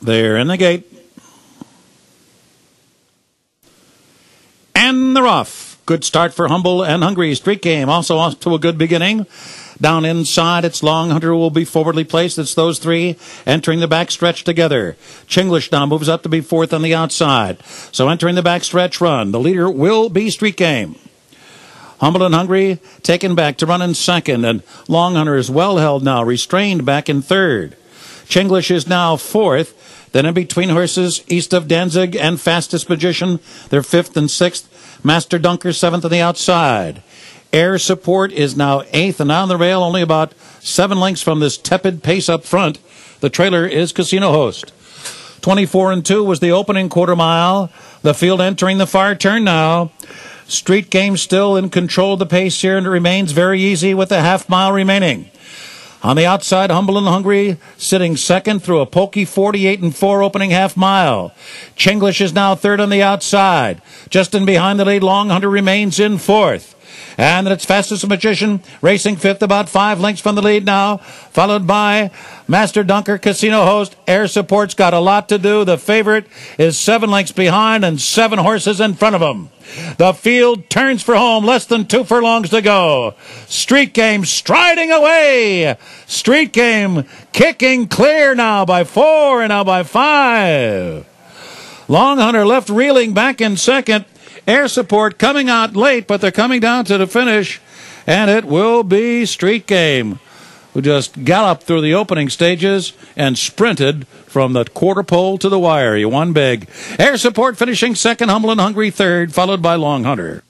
They're in the gate. And they're off. Good start for Humble and Hungry. Street Game also off to a good beginning. Down inside, it's Long Hunter will be forwardly placed. It's those three entering the backstretch together. Chinglish now moves up to be fourth on the outside. So entering the backstretch run, the leader will be Street Game. Humble and Hungry taken back to run in second, and Long Hunter is well held now, restrained back in third. Chinglish is now fourth. Then in between horses, East of Danzig and Fastest Magician, they're fifth and sixth. Master Dunker seventh on the outside. Air Support is now eighth and on the rail, only about 7 lengths from this tepid pace up front. The trailer is Casino Host. 24 and 2 was the opening quarter mile. The field entering the far turn now. Street Game still in control of the pace here, and it remains very easy with a half mile remaining. On the outside, Humble and Hungry sitting second through a pokey 48 and 4 opening half mile. Chinglish is now third on the outside. Just in behind the lead, Long Hunter remains in fourth. And then it's Fastest Magician racing fifth, about 5 lengths from the lead now, followed by Master Dunker, Casino Host. Air Support's got a lot to do. The favorite is 7 lengths behind and 7 horses in front of him. The field turns for home, less than 2 furlongs to go. Street Game striding away. Street Game kicking clear now by 4 and now by 5. Long Hunter left reeling back in second. Air Support coming out late, but they're coming down to the finish, and it will be Street Game, who just galloped through the opening stages and sprinted from the quarter pole to the wire. He won big. Air Support finishing second, Humble and Hungry third, followed by Long Hunter.